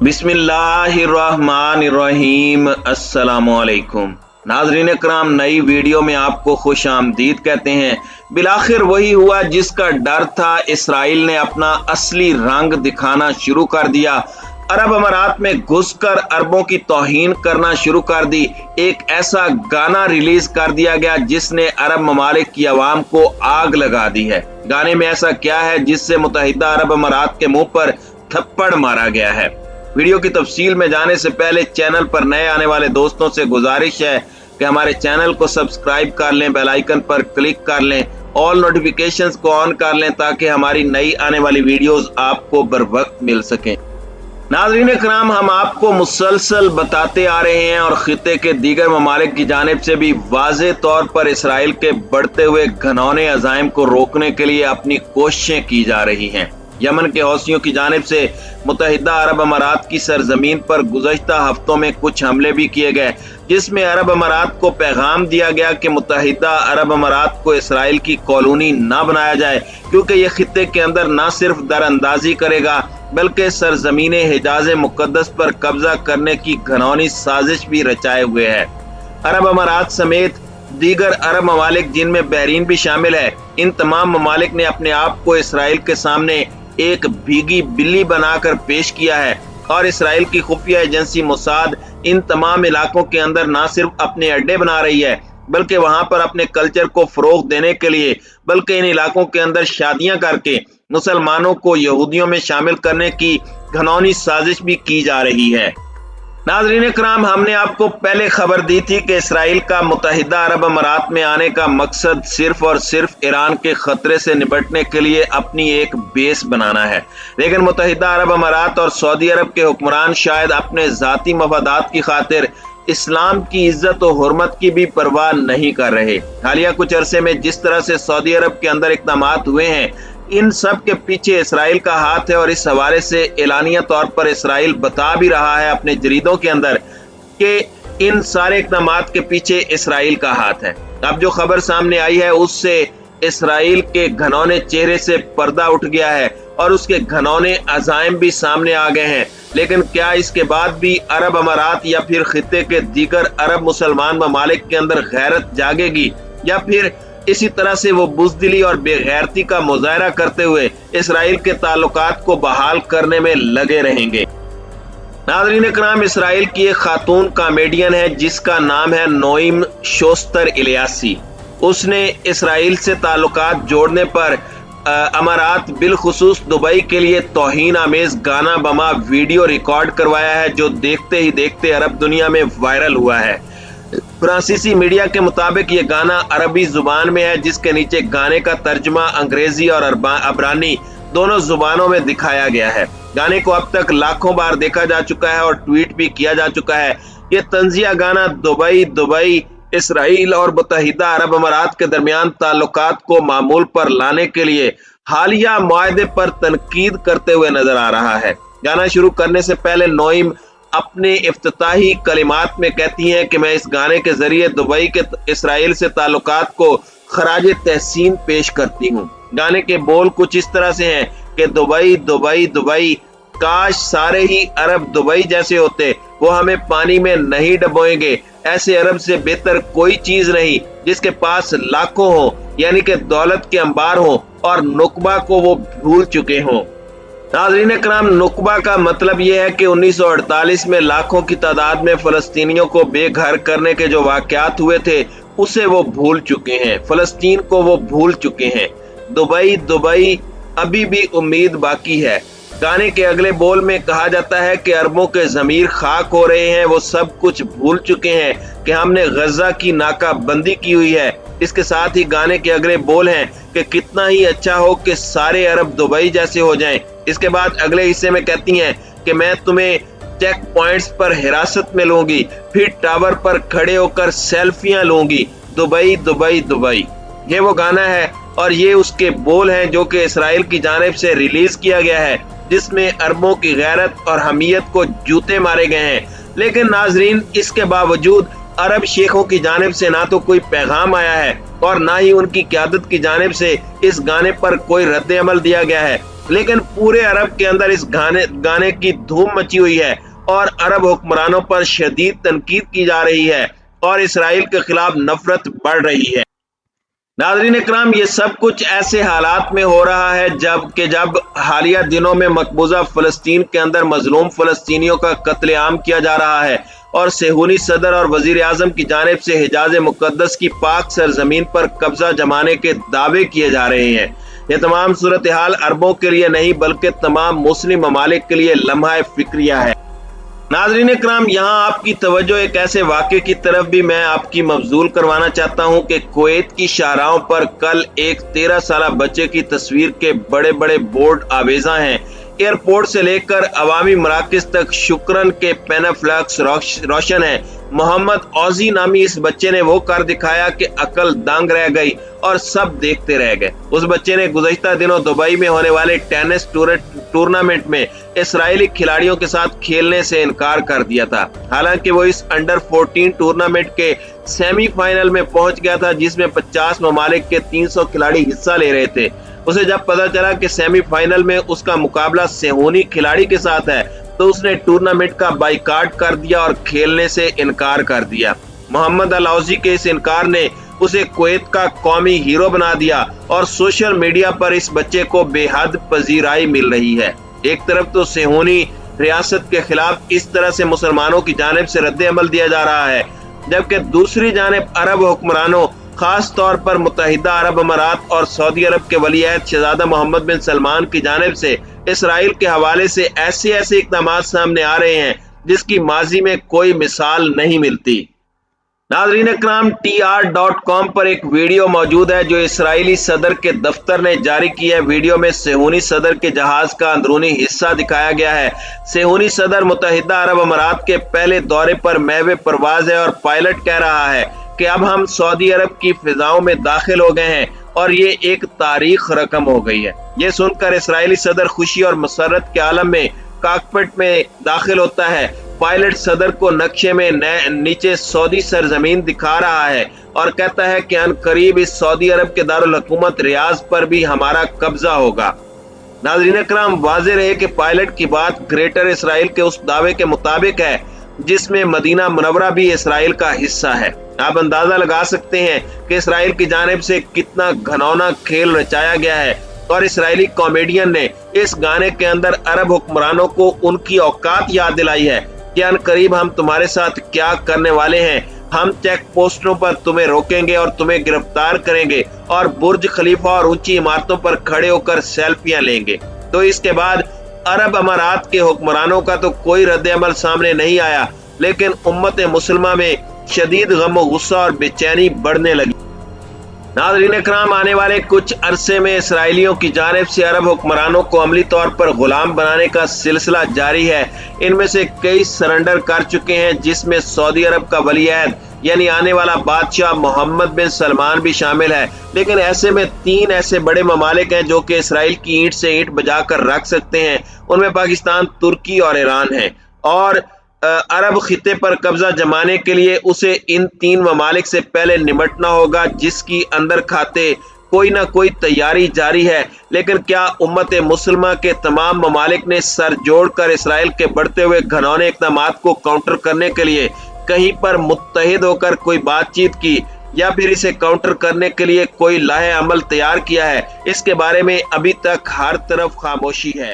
बिस्मिल्लाहिर्रहमानिर्रहीम। अस्सलामुअलैकुम नाज़रीन कराम, नई वीडियो में आपको खुश आमदीद कहते हैं। बिलाखिर वही हुआ जिसका डर था। इसराइल ने अपना असली रंग दिखाना शुरू कर दिया। अरब अमारात में घुसकर अरबों की तौहीन करना शुरू कर दी। एक ऐसा गाना रिलीज कर दिया गया जिसने अरब ममालिक की आवाम को आग लगा दी है। गाने में ऐसा क्या है जिससे मुत्तहिदा अरब अमारात के मुंह पर थप्पड़ मारा गया है। वीडियो की तफसील में जाने से पहले चैनल पर नए आने वाले दोस्तों से गुजारिश है कि हमारे चैनल को सब्सक्राइब कर लें, बेल आइकन पर क्लिक कर लें, ऑल नोटिफिकेशंस को ऑन कर लें ताकि हमारी नई आने वाली वीडियोस आपको बर वक्त मिल सकें। नाज़रीन कराम, हम आपको मुसलसल बताते आ रहे हैं और खिते के दीगर ममालिक की जानिब से भी वाज़े तौर पर इसराइल के बढ़ते हुए घनौने अज़ाइम को रोकने के लिए अपनी कोशिशें की जा रही हैं। यमन के हौसियों की जानिब से मुत्तहिदा अरब अमारात की सरजमीन पर गुज़श्ता हफ्तों में कुछ हमले भी किए गए, जिसमें अरब अमारात को पैगाम दिया गया कि मुत्तहिदा अरब अमारात को इसराइल की कॉलोनी न बनाया जाए, क्योंकि यह खित्ते के अंदर न सिर्फ दरअंदाजी करेगा बल्कि सरजमीन हिजाज मुकद्दस पर कब्जा करने की घनौनी साजिश भी रचाए हुए है। अरब अमारात समेत दीगर अरब ममालिक जिनमें बहरीन भी शामिल है, इन तमाम ममालिक ने अपने आप को इसराइल के सामने एक भीगी बिल्ली बनाकर पेश किया है और इसराइल की खुफिया एजेंसी मोसाद इन तमाम इलाकों के अंदर न सिर्फ अपने अड्डे बना रही है बल्कि वहां पर अपने कल्चर को फरोग देने के लिए बल्कि इन इलाकों के अंदर शादियां करके मुसलमानों को यहूदियों में शामिल करने की घनौनी साजिश भी की जा रही है। नाज़रीन कराम, हमने आपको पहले खबर दी थी कि इसराइल का मुत्तहिदा अरब अमारात में आने का मकसद सिर्फ और सिर्फ ईरान के खतरे से निपटने के लिए अपनी एक बेस बनाना है। लेकिन मुत्तहिदा अरब अमारात और सऊदी अरब के हुक्मरान शायद अपने ज़ाती मफादात की खातिर इस्लाम की इज्जत और हुर्मत की भी परवाह नहीं कर रहे। हालिया कुछ अरसे में जिस तरह से सऊदी अरब के अंदर इक़दामात हुए हैं, इन सब के पीछे इसराइल का हाथ है और इस हवाले से एलानिया तौर पर इसराइल बता भी रहा है अपने जरीदों के अंदर कि इन सारे इक़दामात के पीछे इसराइल का हाथ है। अब जो खबर सामने आई है उससे इसराइल के घनौने चेहरे से पर्दा उठ गया है और उसके घनौने अज़ाइम भी सामने आ गए हैं। लेकिन क्या इसके बाद भी अरब अमारात या फिर खित्ते के दीगर अरब मुसलमान ममालिक के अंदर गैरत जागेगी या फिर इसी तरह से वो बुज़दिली और बेगैरती का मुजाहरा करते हुए इसराइल के ताल्लुकात को बहाल करने में लगे रहेंगे। नाज़रीन कराम, इसराइल की एक खातून कॉमेडियन है जिसका नाम है नोइम शोस्तर इलियासी। उसने इसराइल से ताल्लुकात जोड़ने पर अमारात बिलखुसूस दुबई के लिए तौहीन आमेज गाना बमा वीडियो रिकॉर्ड करवाया है, जो देखते ही देखते अरब दुनिया में वायरल हुआ है। फ्रांसीसी मीडिया के मुताबिक ये गाना अरबी जुबान में है, जिसके नीचे गाने का तर्जुमा अंग्रेजी और अबरानी दोनों जुबानों में दिखाया गया है। गाने को अब तक लाखों बार देखा जा चुका है और ट्वीट भी किया जा चुका है। ये तंजिया गाना दुबई, इसराइल और मुत्तहिदा अरब अमारात के दरमियान ताल्लुकात को मामूल पर लाने के लिए हालिया मुआहदे पर तनकीद करते हुए नजर आ रहा है। गाना शुरू करने से पहले नोइम अपने इफ्तिताही कलिमात में कहती हैं कि मैं इस गाने के जरिए दुबई के इसराइल से ताल्लुकात को खराज तहसीन पेश करती हूँ। गाने के बोल कुछ इस तरह से हैं कि दुबई दुबई दुबई, काश सारे ही अरब दुबई जैसे होते, वो हमें पानी में नहीं डबोएंगे। ऐसे अरब से बेहतर कोई चीज नहीं जिसके पास लाखों हो, यानी कि दौलत के अंबार हो और नुकबा को वो भूल चुके हों। नाज़रीन कराम, नुकबा का मतलब यह है कि 1948 में लाखों की तादाद में फलस्तीनियों को बेघर करने के जो वाक़यात हुए थे उसे वो भूल चुके हैं, फलस्तीन को वो भूल चुके हैं। दुबई दुबई, अभी भी उम्मीद बाकी है। गाने के अगले बोल में कहा जाता है कि अरबों के ज़मीर खाक हो रहे हैं, वो सब कुछ भूल चुके हैं कि हमने गजा की नाकाबंदी की हुई है। इसके साथ ही गाने के अगले बोल हैं कि कितना ही अच्छा हो कि सारे अरब दुबई जैसे हो जाएं। इसके बाद अगले हिस्से में कहती हैं कि मैं तुम्हें चेक पॉइंट्स पर हिरासत में लूंगी, फिर टावर पर खड़े होकर सेल्फियां लूंगी। दुबई दुबई दुबई, ये वो गाना है और ये उसके बोल हैं जो कि इसराइल की जानिब से रिलीज किया गया है, जिसमें अरबों की गैरत और हमीयत को जूते मारे गए हैं। लेकिन नाजरीन, इसके बावजूद अरब शेखों की जानिब से ना तो कोई पैगाम आया है और ना ही उनकी क़यादत की जानिब से इस गाने पर कोई रद्द अमल दिया गया है। लेकिन पूरे अरब के अंदर इस गाने की धूम मची हुई है और अरब हुक्मरानों पर शदीद तनकीद की जा रही है और इसराइल के खिलाफ नफरत बढ़ रही है। नाज़रीन इकराम, ये सब कुछ ऐसे हालात में हो रहा है जब हालिया दिनों में मकबूजा फ़लस्तीन के अंदर मजलूम फ़लस्तीनियों का कत्लेआम किया जा रहा है और सेहूनी सदर और वजीर आज़म की जानिब से हिजाज मुक़द्दस की पाक सरजमीन पर कब्जा जमाने के दावे किए जा रहे हैं। ये तमाम सूरत हाल अरबों के लिए नहीं बल्कि तमाम मुस्लिम ममालिक के लिए लम्हा फिक्रिया है। नाज़रीन इकराम, यहाँ आपकी तवज्जो एक ऐसे वाक़े की तरफ भी मैं आपकी मबजूल करवाना चाहता हूँ कि कुवैत की शाहराहों पर कल एक 13 साला बच्चे की तस्वीर के बड़े बड़े बोर्ड आवेजा हैं। एयरपोर्ट से लेकर अवामी मराकज़ तक शुक्रन के पैनाफ्लैक्स रोशन है। मोहम्मद औजी नामी इस बच्चे ने वो कर दिखाया कि अकल दंग रह गई और सब देखते रह गए। उस बच्चे ने गुज़श्ता दिनों दुबई में होने वाले टेनिस टूर्नामेंट में इसराइली खिलाड़ियों के साथ खेलने से इनकार कर दिया था। हालांकि वो इस अंडर 14 टूर्नामेंट के सेमीफाइनल में पहुंच गया था जिसमें 50 ममालिक के 300 खिलाड़ी हिस्सा ले रहे थे। उसे जब पता चला कि सेमीफाइनल में उसका मुकाबला सेहूनी खिलाड़ी के साथ है तो उसने टूर्नामेंट का बाइकाट कर दिया और खेलने से इनकार कर दिया। मोहम्मद अल औजी के इस इनकार ने उसे कुवैत का कौमी हीरो बना दिया और सोशल मीडिया पर इस बच्चे को बेहद पजीराई मिल रही है। एक तरफ तो सेहूनी रियासत के खिलाफ इस तरह से मुसलमानों की जानिब से रद्द अमल दिया जा रहा है, जबकि दूसरी जानिब अरब हुक्मरानों खास तौर पर मुत्तहिदा अरब अमारात और सऊदी अरब के वलीअहद शहजादा मोहम्मद बिन सलमान की जानिब से इसराइल के हवाले से ऐसे इक़दाम सामने आ रहे हैं जिसकी माजी में कोई मिसाल नहीं मिलती। नाज़रीन इकराम, TR.com पर एक वीडियो मौजूद है जो इसराइली सदर के दफ्तर ने जारी की है। वीडियो में सेहूनी सदर के जहाज का अंदरूनी हिस्सा दिखाया गया है। सेहूनी सदर मुत्तहिदा अरब अमारात के पहले दौरे पर महवे परवाज है और पायलट कह रहा है कि अब हम सऊदी अरब की फिजाओं में दाखिल हो गए हैं और ये एक तारीख रकम हो गई है। ये सुनकर इसराइली सदर खुशी और मसरत के आलम में कॉकपिट में दाखिल होता है। पायलट सदर को नक्शे में नीचे सऊदी सरजमीन दिखा रहा है और कहता है कि अनकरीब इस सऊदी अरब के दारुल हुकूमत रियाज पर भी हमारा कब्जा होगा। नाज़रीन इकराम, वाज़ेह रहे कि पायलट की बात ग्रेटर इसराइल के उस दावे के मुताबिक है जिसमें मदीना मुनव्वरा भी इसराइल का हिस्सा है। आप अंदाजा लगा सकते हैं कि इसराइल की जानिब से कितना घनौना खेल रचाया गया है और इसराइली कॉमेडियन ने इस गाने के अंदर अरब हुक्मरानों को उनकी औकात याद दिलाई है कि अनकरीब हम तुम्हारे साथ क्या करने वाले हैं। हम चेक पोस्टों पर तुम्हें रोकेंगे और तुम्हें गिरफ्तार करेंगे और बुर्ज खलीफा और ऊंची इमारतों पर खड़े होकर सेल्फियां लेंगे। तो इसके बाद अरब अमारात के हुक्मरानों का तो कोई रद्द अमल सामने नहीं आया, लेकिन उम्मत मुसलमा में शदीद गम और गुस्सा और बेचैनी बढ़ने लगी। नाज़रीन इकराम, आने वाले कुछ अरसे में इसराइलियों की जानिब से अरब हुक्मरानों को अमली तौर पर गुलाम बनाने का सिलसिला जारी है। इनमें से कई सरेंडर कर चुके हैं, जिसमें सऊदी अरब का वलीअहद यानी आने वाला बादशाह मोहम्मद बिन सलमान भी शामिल है। लेकिन ऐसे में 3 ऐसे बड़े ममालिक हैं जो कि इसराइल की ईंट से ईंट बजाकर रख सकते हैं। उनमें पाकिस्तान, तुर्की और ईरान है और अरब खिते पर कब्जा जमाने के लिए उसे इन 3 ममालिक से पहले निपटना होगा, जिसकी अंदर खाते कोई ना कोई तैयारी जारी है। लेकिन क्या उम्मत मुसलमा के तमाम ममालिक ने सर जोड़कर इसराइल के बढ़ते हुए घनौने इक़दामात को काउंटर करने के लिए कहीं पर मुत्तहिद होकर कोई बातचीत की या फिर इसे काउंटर करने के लिए कोई लाहे अमल तैयार किया है? इसके बारे में अभी तक हर तरफ खामोशी है।